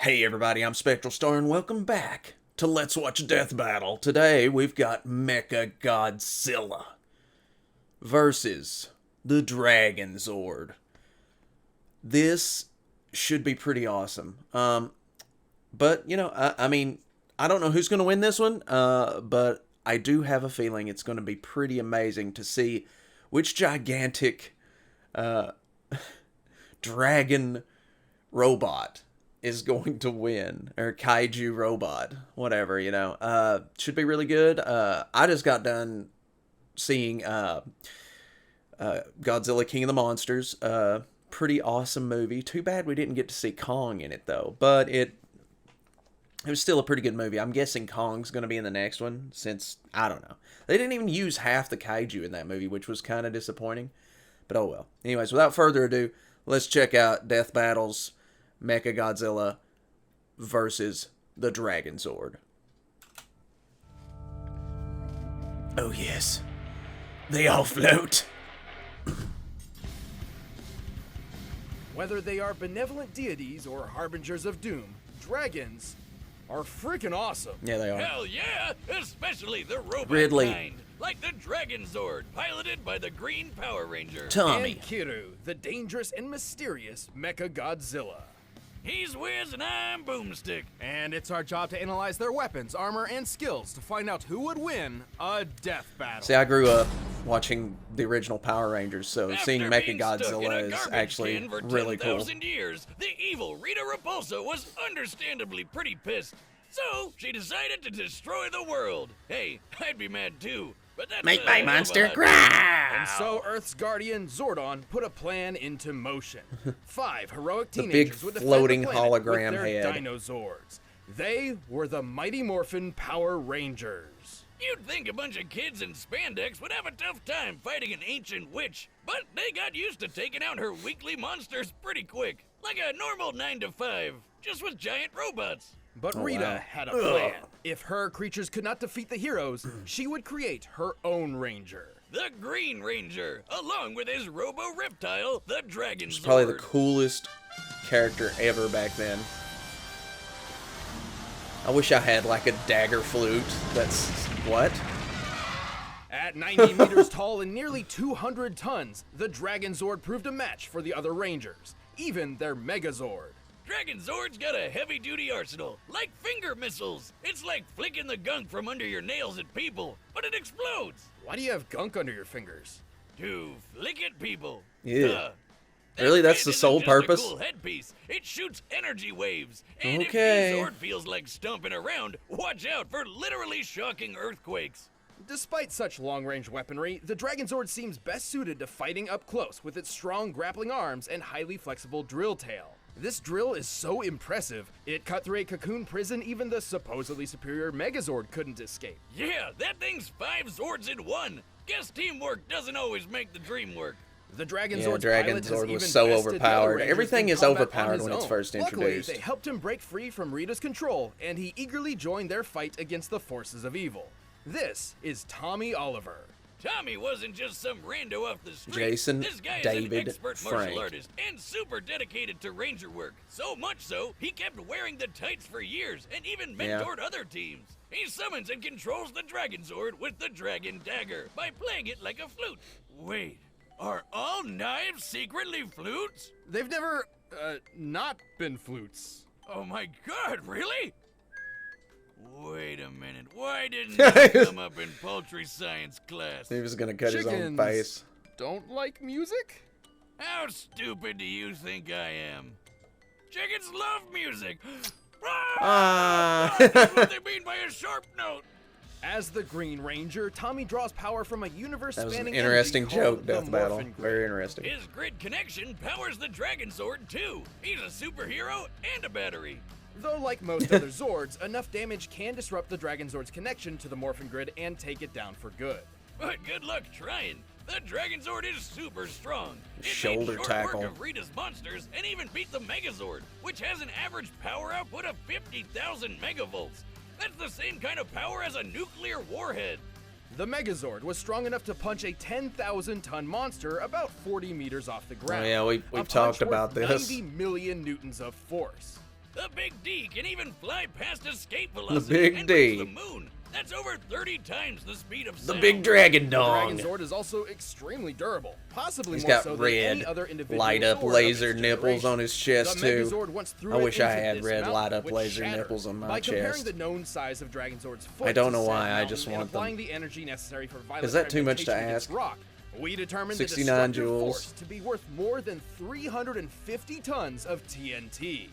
Hey everybody, I'm Spectral Star and welcome back to Let's Watch Death Battle. Today we've got Mechagodzilla versus the Dragonzord. This should be pretty awesome. But, you know, I mean, I don't know who's going to win this one, but I do have a feeling it's going to be pretty amazing to see which gigantic dragon robot is going to win, or kaiju robot, whatever, you know. Should be really good. I just got done seeing Godzilla King of the Monsters. Pretty awesome movie. Too bad we didn't get to see Kong in it, though. But it was still a pretty good movie. I'm guessing Kong's going to be in the next one, since, I don't know. They didn't even use half the kaiju in that movie, which was kind of disappointing. But oh well. Anyways, without further ado, let's check out Death Battles Mechagodzilla versus the Dragonzord. Oh yes, they all float. Whether they are benevolent deities or harbingers of doom, dragons are freaking awesome. Yeah, they are. Hell yeah, especially the robot Ridley. kind, like the Dragonzord, piloted by the Green Power Ranger. Tommy. And Kiru, the dangerous and mysterious Mechagodzilla. He's Wiz and I'm Boomstick. And it's our job to analyze their weapons, armor, and skills to find out who would win a death battle. See, I grew up watching the original Power Rangers, so seeing After being stuck in Mechagodzilla a is garbage actually can for really cool. 10,000 years, the evil Rita Repulsa was understandably pretty pissed. So she decided to destroy the world. Hey, I'd be mad too, but that's Make a my hell of a monster hot- cry! And so Earth's guardian, Zordon, put a plan into motion. 5 heroic The big teenagers would defend floating the planet hologram with their head. Dinozords. They were the Mighty Morphin Power Rangers. You'd think a bunch of kids in spandex would have a tough time fighting an ancient witch, but they got used to taking out her weekly monsters pretty quick, like a normal 9 to 5, just with giant robots. But Oh, Rita wow. had a plan. If her creatures could not defeat the heroes, she would create her own ranger. The Green Ranger, along with his robo-reptile, the Dragonzord. It's probably the coolest character ever back then. I wish I had like a dagger flute. That's what? At 90 meters tall and nearly 200 tons, the Dragonzord proved a match for the other Rangers, even their Megazord. Dragonzord's got a heavy-duty arsenal, like finger missiles. It's like flicking the gunk from under your nails at people, but it explodes. Why do you have gunk under your fingers? To flick at people. Yeah. Duh. Really? That's That the isn't sole just purpose? A cool headpiece. It shoots energy waves. And Okay. if your sword feels like stomping around, watch out for literally shocking earthquakes. Despite such long-range weaponry, the Dragonzord seems best suited to fighting up close with its strong grappling arms and highly flexible drill tail. This drill is so impressive, it cut through a cocoon prison even the supposedly superior Megazord couldn't escape. Yeah, that thing's 5 Zords in one. Guess teamwork doesn't always make the dream work. The Yeah, Dragonzord's pilot has Dragonzord even was so bested the other overpowered. Rangers Everything in is combat on overpowered his when it's own. first Luckily, introduced. they helped him break free from Rita's control, and he eagerly joined their fight against the forces of evil. This is Tommy Oliver. Tommy wasn't just some rando off the street. Jason This guy is David an expert Frank. martial artist and super dedicated to ranger work. So much so, he kept wearing the tights for years and even Yeah. mentored other teams. He summons and controls the Dragonzord with the Dragon Dagger by playing it like a flute. Wait, are all knives secretly flutes? They've never, not been flutes. Oh my god, really? Wait a minute, why didn't that come up in poultry science class? He was gonna cut his own Chickens face. don't like music? How stupid do you think I am? Chickens love music. Ah. That's what they mean by a sharp note. As the Green Ranger, Tommy draws power from a That was an universe-spanning interesting energy joke, called the Death Battle. Morphin Grid. Very interesting. His grid connection powers the Dragonzord too. He's a superhero and a battery. Though like most other Zords, enough damage can disrupt the Dragonzord's connection to the Morphin Grid and take it down for good. But good luck trying. The Dragonzord is super strong. It Shoulder made short tackle. work of Rita's monsters and even beat the Megazord, which has an average power output of 50,000 megavolts. That's the same kind of power as a nuclear warhead. The Megazord was strong enough to punch a 10,000-ton monster about 40 meters off the ground. Oh, yeah, we've A punch talked worth about this. 90 million newtons of force. The Big D can even fly past escape velocity Big and D. reach the moon. That's over 30 times the speed of The sound. big dragon dong. Dragonzord is also extremely durable, possibly He's more got so than any red, other individual light up Zord of laser its nipples generation. on his chest The too. Megazord once threw I it wish I into had red dismount, light up which laser shattered. nipples on my By comparing chest. the known size of Dragonzord's foot I don't to know said why, I mountain just and want them. applying the energy necessary for violent Is that too much to fragmentation against ask? rock, we determined the 69 destructive joules. force to be worth more than 350 tons of TNT.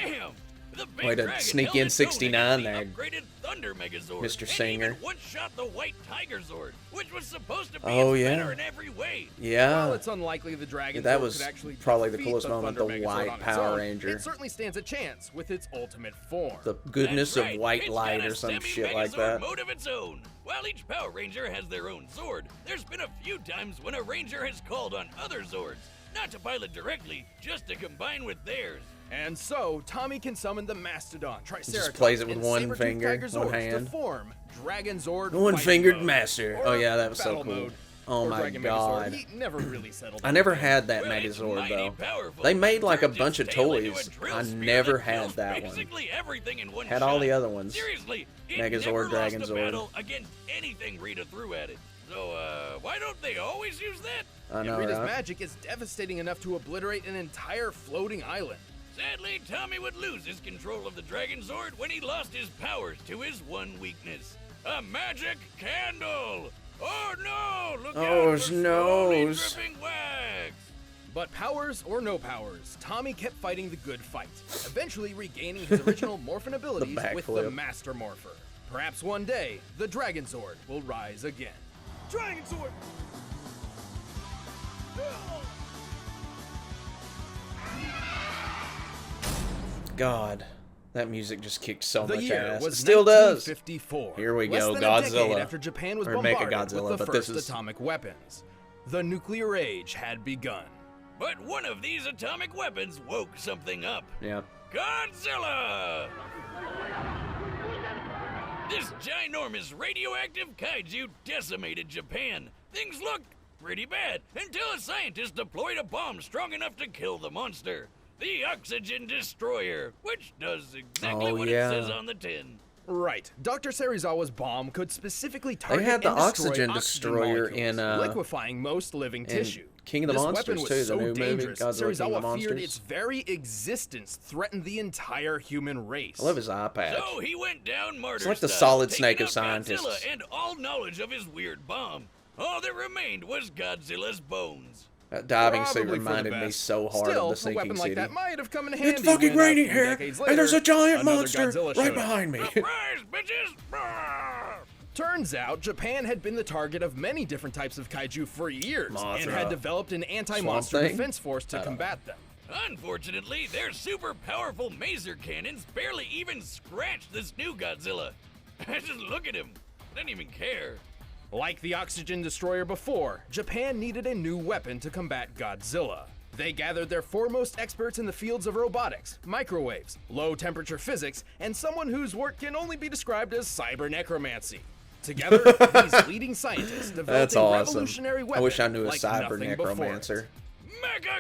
Damn! The big Way to dragon sneak held in its own 69 against there, the upgraded Thunder Megazord. Mr. And Singer. even once shot the White Tiger Zord, which was supposed to be Oh, its yeah. better in every way. While Yeah. it's unlikely the Dragonzord That was could actually probably the defeat coolest moment, Thunder the Megazord white on its Power own, Ranger. It certainly stands a chance with its ultimate form. The goodness That's right. of white It's light got a or some shit semi-Megazord like that. mode of its own. While each Power Ranger has their own Zord, there's been a few times when a Ranger has called on other Zords, not to pilot directly, just to combine with theirs. And so, Tommy can summon the Mastodon, Triceratops, plays it with and one saber-toothed finger, tiger one Zords hand. to form Dragonzord One-fingered Fighting Mode, master. or Oh yeah, that was so Battle cool. Mode, Oh or my Dragon god. Megazord. He never really settled I on never it. had that Well, it's Megazord mighty though. powerful. They made like a Turns bunch of its tail into a toys. drill I spear never that had kills that one. basically everything in one Had shot. all the other ones. Seriously, it Megazord, never lost a Dragonzord. battle against anything Rita threw at it. So, why don't they always use that? I And know, Rita's right? magic is devastating enough to obliterate an entire floating island. Sadly, Tommy would lose his control of the Dragonzord when he lost his powers to his one weakness. A magic candle! Oh no! Look Oh, out his for slowly nose. dripping wax! But powers or no powers, Tommy kept fighting the good fight, eventually regaining his original morphin abilities with the backflip. Master Morpher. Perhaps one day, the Dragonzord will rise again. Dragonzord! God, that music just kicked so The much year ass. was It still does. 1954. Here we less go, than a decade Godzilla. after Japan was Or bombarded Mechagodzilla, with the but first this is- atomic weapons. The nuclear age had begun. But one of these atomic weapons woke something up. Yeah. Godzilla! This ginormous radioactive kaiju decimated Japan. Things looked pretty bad until a scientist deployed a bomb strong enough to kill the monster. The Oxygen Destroyer, which does exactly Oh, what yeah. it says on the tin. Right. Dr. Serizawa's bomb could specifically target had the and destroy Oxygen Destroyer molecules, in, liquefying most living tissue. King of the This Monsters, weapon was too, the so new movie, dangerous, Godzilla King of the Serizawa Monsters. feared its very existence threatened the entire human race. I love his eye patch. So he went down martyr like the style, Solid taking Snake of out scientists. Godzilla and all knowledge of his weird bomb. All that remained was Godzilla's bones. That diving suit Probably for the reminded me best. so hard Still, of the a Sinking weapon City. like that might have come in handy. It's fucking when, raining a few here, decades and there's a later, giant another monster Godzilla right showed up. behind me. Surprise, bitches! Brrr. Turns out, Japan had been the target of many different types of kaiju for years, and had developed an anti-monster Swamp Thing? defense force to combat them. Unfortunately, their super powerful maser cannons barely even scratched this new Godzilla. Just look at him. Didn't even care. Like the Oxygen Destroyer before, Japan needed a new weapon to combat Godzilla. They gathered their foremost experts in the fields of robotics, microwaves, low-temperature physics, and someone whose work can only be described as cyber necromancy. Together, these leading scientists developed That's a awesome. revolutionary I weapon wish I knew a like cyber nothing before it. necromancer.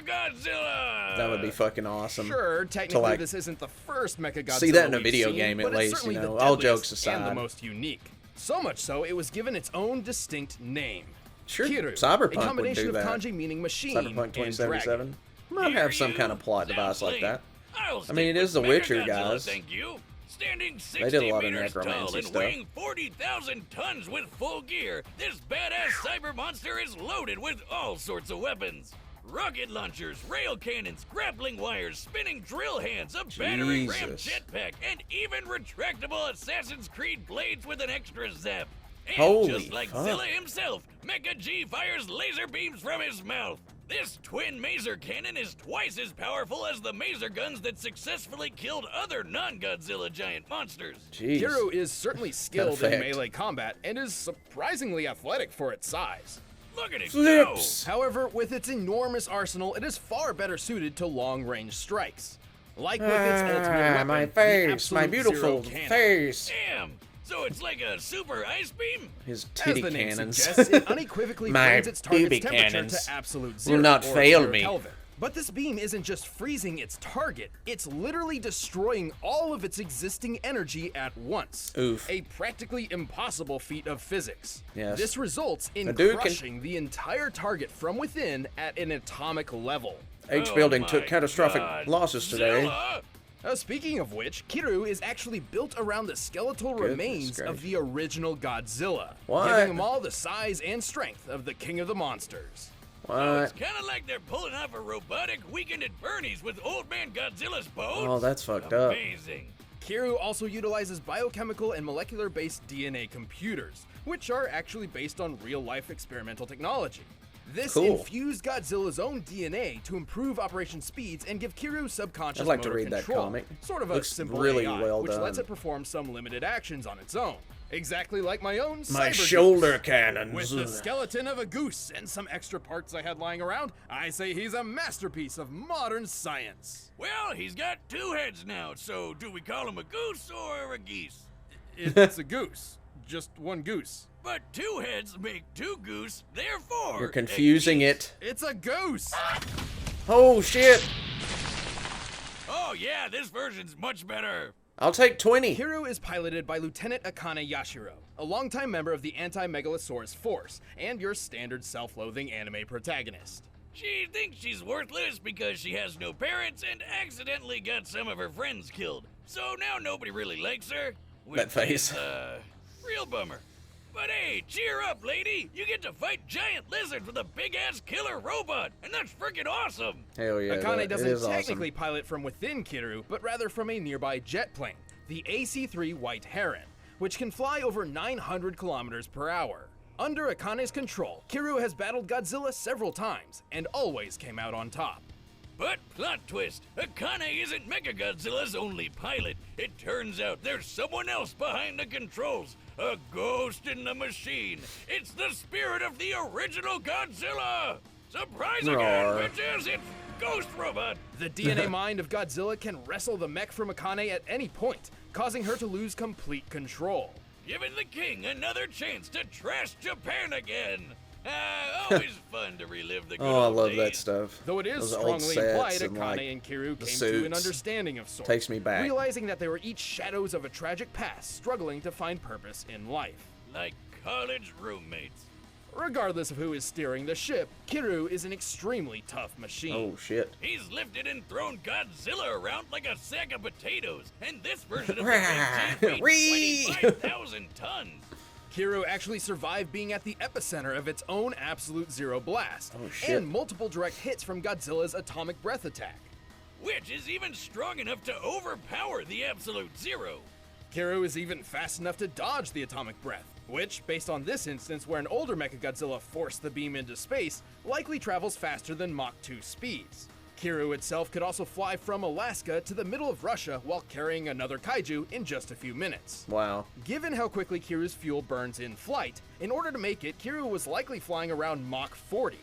Mechagodzilla! That would be fucking awesome. Sure, technically like, this isn't the first Mechagodzilla see that in a we've video seen, game at but it's least, certainly you the know, all jokes deadliest and the aside. most unique. So much so, it was given its own distinct name. Sure, Kiru, Cyberpunk a would combination do of that. kanji meaning machine Cyberpunk and 2077 dragon. might Hear have some you? kind of plot Sounds device like lame. that. I'll I stick mean, it with is The Witcher, Mechagodzilla, guys. Thank you. Standing 60 They did a lot of meters tall necromancy and stuff. weighing 40,000 tons with full gear, this badass cyber monster is loaded with all sorts of weapons. Rocket launchers, rail cannons, grappling wires, spinning drill hands, a battery-rammed Jesus. jetpack, and even retractable Assassin's Creed blades with an extra zap. And Holy just like fuck. Zilla himself, Mecha G fires laser beams from his mouth. This twin maser cannon is twice as powerful as the maser guns that successfully killed other non-Godzilla giant monsters. Jeez. Kiru is certainly skilled in effect. melee combat and is surprisingly athletic for its size. Look at it Flips. However, with its enormous arsenal, it is far better suited to long-range strikes. Like with its ultimate weapon, my the face, my Absolute beautiful Zero cannon. face. go! Damn! So it's like a super ice beam? His As titty the name cannons. suggests, it unequivocally My brings its target's baby temperature cannons to absolute will zero not or fail 0 me. Kelvin. But this beam isn't just freezing its target, it's literally destroying all of its existing energy at once. Oof. A practically impossible feat of physics. Yes. This results in A dude can- crushing the entire target from within at an atomic level. H Oh building my took catastrophic God, losses today. Zilla! Speaking of which, Kiryu is actually built around the skeletal remains of the original Godzilla, What? giving him all the size and strength of the king of the monsters. So it's What? kind of like they're pulling off a robotic Weekend at Bernie's with Old Man Godzilla's bones. Oh, that's fucked up. Amazing. Kiryu also utilizes biochemical and molecular-based DNA computers, which are actually based on real-life experimental technology. This Cool. infused Godzilla's own DNA to improve operation speeds and give Kiryu subconscious I'd like to motor read that control, comic. sort of a Looks simple really AI, well which lets done. it perform some limited actions on its own. Exactly like my own My cyber shoulder goose. cannons. With the skeleton of a goose and some extra parts I had lying around, I say he's a masterpiece of modern science. Well, he's got 2 heads now, so do we call him a goose or a geese? It's a goose. Just one goose. But 2 heads make 2 goose, therefore. You're confusing a geese. it. It's a goose! Oh shit! Oh yeah, this version's much better. I'll take 20. Kiryu is piloted by Lieutenant Akane Yashiro, a longtime member of the Anti-Megalosaurus Force, and your standard self-loathing anime protagonist. She thinks she's worthless because she has no parents and accidentally got some of her friends killed. So now nobody really likes her. Which That face. Is, real bummer. But hey, cheer up, lady! You get to fight giant lizards with a big-ass killer robot, and that's freaking awesome! Hell yeah. Akane it doesn't is technically pilot from within Kiryu, but rather from a nearby jet plane, the AC-3 White Heron, which can fly over 900 kilometers per hour. Under Akane's control, Kiryu has battled Godzilla several times, and always came out on top. But plot twist, Akane isn't Mechagodzilla's only pilot. It turns out there's someone else behind the controls. A ghost in the machine. It's the spirit of the original Godzilla! Surprise again, Roar. bitches! It's Ghost Robot! The DNA mind of Godzilla can wrestle the mech from Akane at any point, causing her to lose complete control. Giving the king another chance to trash Japan again! Always fun to relive the good Oh, I old love days. that stuff. Though it is Those old strongly sets implied and, Akane like, and Kiryu the came to an suits. understanding of sorts, Takes me back. realizing that they were each shadows of a tragic past struggling to find purpose in life. Like college roommates. Regardless of who is steering the ship, Kiryu is an extremely tough machine. Oh shit. He's lifted and thrown Godzilla around like a sack of potatoes, and this version of the thing Whee! weighs 25,000 tons. Kiryu actually survived being at the epicenter of its own Absolute Zero blast, Oh, shit. and multiple direct hits from Godzilla's atomic breath attack. Which is even strong enough to overpower the Absolute Zero. Kiryu is even fast enough to dodge the atomic breath, which, based on this instance where an older Mechagodzilla forced the beam into space, likely travels faster than Mach 2 speeds. Kiryu itself could also fly from Alaska to the middle of Russia while carrying another kaiju in just a few minutes. Wow. Given how quickly Kiryu's fuel burns in flight, in order to make it, Kiryu was likely flying around Mach 40.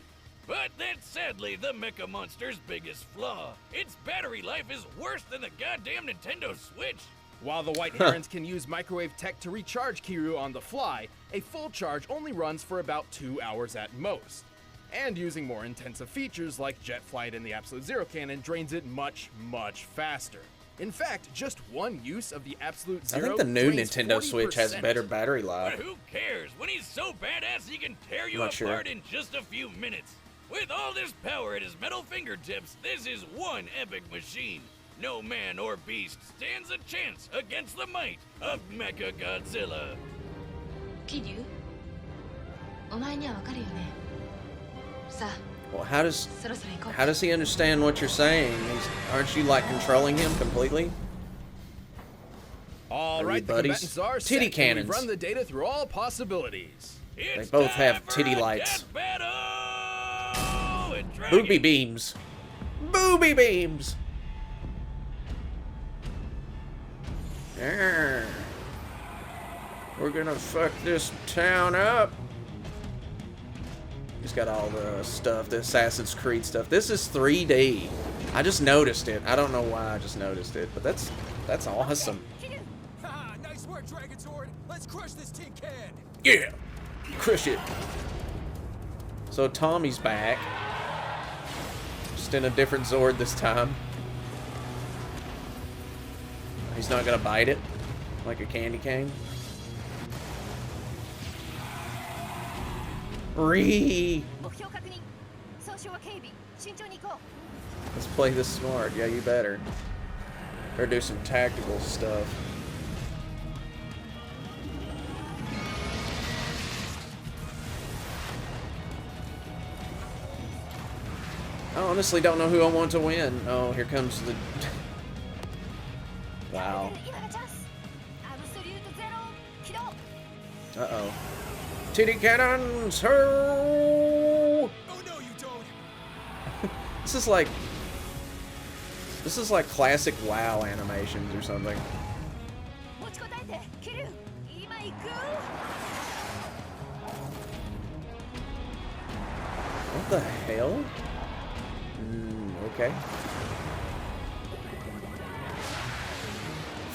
But that's sadly the Mecha Monster's biggest flaw. Its battery life is worse than the goddamn Nintendo Switch. While the White Herons can use microwave tech to recharge Kiryu on the fly, a full charge only runs for about 2 hours at most. And using more intensive features like jet flight and the Absolute Zero cannon drains it much, much faster. In fact, just one use of the Absolute I Zero think the new drains Nintendo Switch has 40%. better battery But life. who cares? When he's so badass, he can tear you Not apart sure. in just a few minutes. With all this power at his metal fingertips, this is one epic machine. No man or beast stands a chance against the might of Mechagodzilla. 桐生お前にはわかるよねさあ Well, そろそろ行こう how does he understand what you're saying? Aren't you like controlling him completely? All Are right, you the buddies? combatants are Titty set, and cannons. we've run the data through all possibilities. It's both time have for titty a lights. death battle with Dragon- Booby beams. Booby beams. Arr. We're gonna fuck this town up. He's got all the stuff, the Assassin's Creed stuff. This is 3D. I just noticed it. I don't know why I just noticed it, but that's awesome. Ha! Nice work, Dragonzord. Let's crush this tin can. Yeah, crush it. So Tommy's back. Just Just in a different Zord this time. He's not gonna bite it like a candy cane. Ree! 目標確認総称は警備慎重に行こ Let's play this smart. Yeah, you better. Or do some tactical stuff. I honestly don't know who I want to win. Oh, here comes the... う Wow. 今がチャンスアブソリュートゼロ起動 Uh-oh. Titty cannons! Hurl! Oh no, you don't. This is like... This is like classic WoW animations or something. 持ちこたえてキル今行く What the hell? Okay.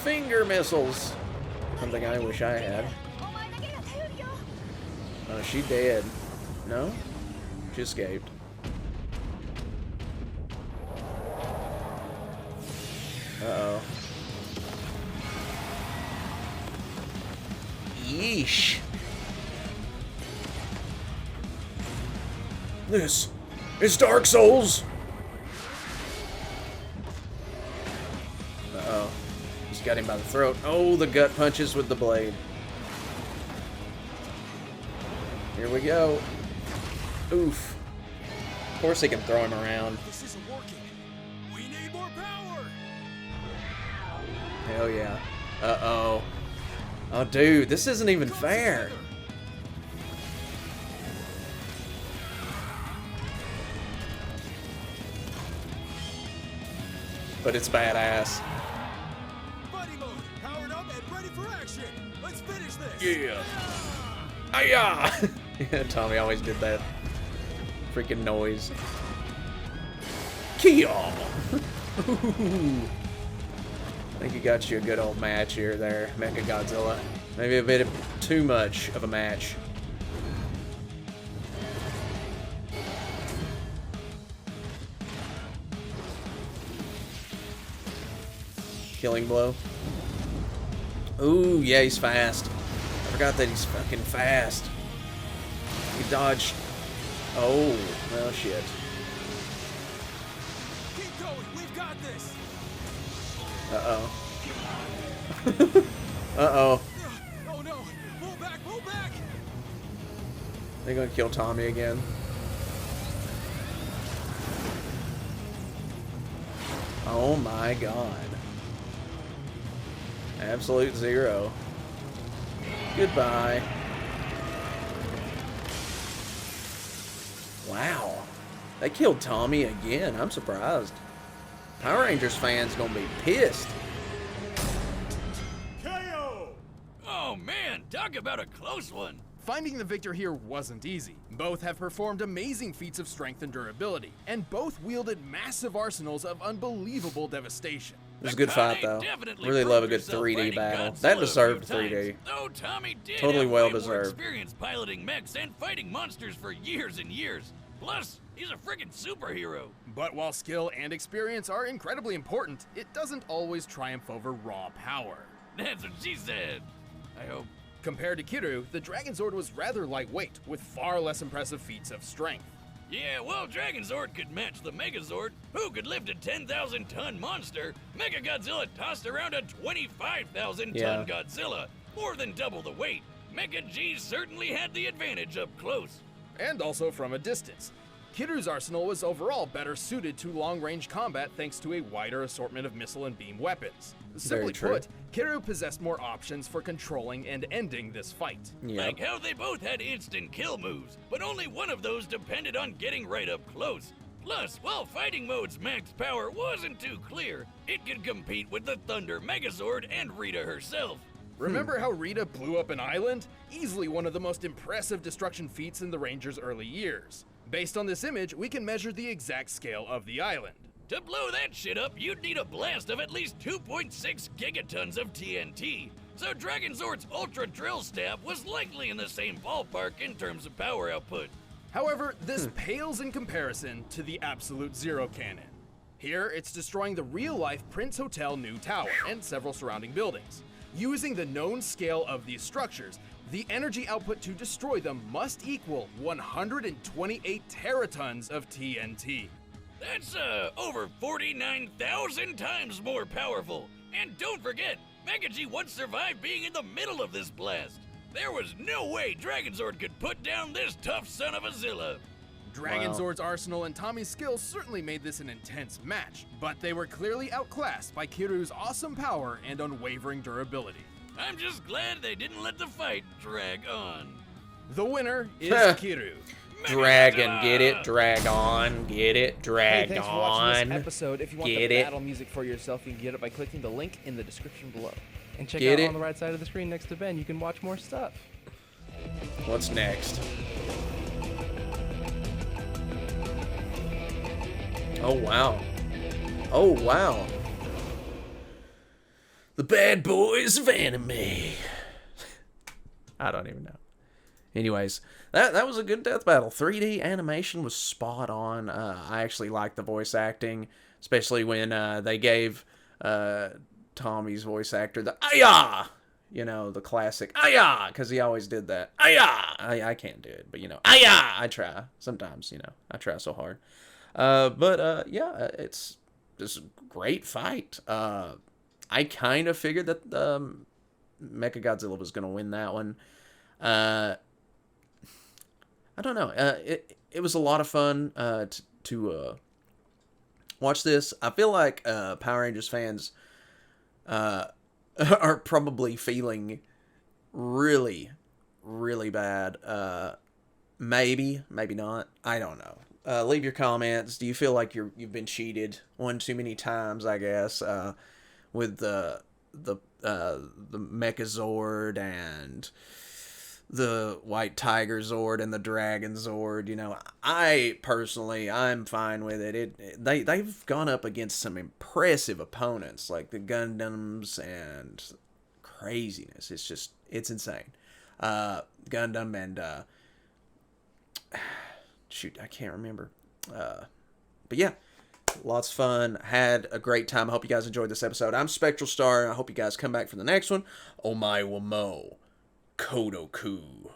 Finger missiles! Something I wish I had. お前だけが頼るよ Oh, she dead. No? She escaped. Uh-oh. Yeesh. This is Dark Souls! Uh-oh. He's got him by the throat. Oh, the gut punches with the blade. Here we go. Oof. Of course he can throw him around. This isn't working. We need more power. Hell yeah. Uh-oh. Oh, dude, this isn't even fair. But it's badass. Buddy mode, powered up and ready for action. Let's finish this. Yeah. Hiya! Yeah, Tommy always did that freaking noise. Kia! I think he got you a good old match here there, Mechagodzilla. Maybe a bit too much of a match. Killing blow. Ooh, yeah, he's fast. I forgot that he's fucking fast. He dodged. Oh, well, shit. Keep going. We've got this. Uh-oh. Uh-oh. Oh no. Pull back. Pull back. They're gonna kill Tommy again. Oh my god. Absolute zero. Goodbye. Wow. They killed Tommy again. I'm surprised. Power Rangers fans gonna be pissed. KO. Oh man, talk about a close one. Finding the victor here wasn't easy. Both have performed amazing feats of strength and durability, and both wielded massive arsenals of unbelievable devastation. It was a good fight though. Really love a good 3D battle. That deserved 3D. Though Tommy did Totally have well way more deserved. experience piloting mechs and fighting monsters for years and years. Plus, he's a friggin' superhero. But while skill and experience are incredibly important, it doesn't always triumph over raw power. That's what she said. I hope. Compared to Kiru, the Dragonzord was rather lightweight, with far less impressive feats of strength. Yeah, well, Dragonzord could match the Megazord, who could lift a 10,000-ton monster. Mechagodzilla tossed around a 25,000-ton Yeah. Godzilla, more than double the weight. Mecha G certainly had the advantage up close. And also from a distance. Kiru's arsenal was overall better suited to long-range combat thanks to a wider assortment of missile and beam weapons. Simply true. put, Kiru possessed more options for controlling and ending this fight. Yep. Like how they both had instant kill moves, but only one of those depended on getting right up close. Plus, while Fighting Mode's max power wasn't too clear, it could compete with the Thunder Megazord and Rita herself. Remember how Rita blew up an island? Easily one of the most impressive destruction feats in the Rangers' early years. Based on this image, we can measure the exact scale of the island. To blow that shit up, you'd need a blast of at least 2.6 gigatons of TNT. So Dragonzord's Ultra Drill Stab was likely in the same ballpark in terms of power output. However, this pales in comparison to the Absolute Zero cannon. Here, it's destroying the real-life Prince Hotel New Tower and several surrounding buildings. Using the known scale of these structures, the energy output to destroy them must equal 128 teratons of TNT. That's over 49,000 times more powerful. And don't forget, Mecha-G once survived being in the middle of this blast. There was no way Dragonzord could put down this tough son of a Zilla. Dragonzord's arsenal and Tommy's skills certainly made this an intense match, but they were clearly outclassed by Kiryu's awesome power and unwavering durability. I'm just glad they didn't let the fight drag on. The winner is Kiryu. Dragon, get it? Drag on, get it? Drag Hey, thanks for on. watching this episode. If you want Get the it? battle music for yourself, you can get it by clicking the link in the description below. And check Get out it? on the right side of the screen next to Ben, you can watch more stuff. What's next? Oh, wow. Oh, wow. The bad boys of anime. I don't even know. Anyways, that was a good death battle. 3D animation was spot on. I actually liked the voice acting, especially when they gave Tommy's voice actor the "Aya!" You know, the classic "Aya!" because he always did that. "Aya!" I can't do it, but you know, "Aya!" I try. Sometimes, you know, I try so hard. Yeah, it's just a great fight. I kind of figured that Mechagodzilla was going to win that one. I don't know. It was a lot of fun to watch this. I feel like Power Rangers fans are probably feeling really, really bad. Maybe not. I don't know. Leave your comments. Do you feel like you've been cheated one too many times? I guess with the Mechazord and the White Tiger Zord and the Dragon Zord. You know, I'm fine with it. They've gone up against some impressive opponents like the Gundams and craziness. It's insane. Gundam and shoot, I can't remember. But yeah, lots of fun. Had a great time. I hope you guys enjoyed this episode. I'm Spectral Star. I hope you guys come back for the next one. Omae wa mo Kodoku.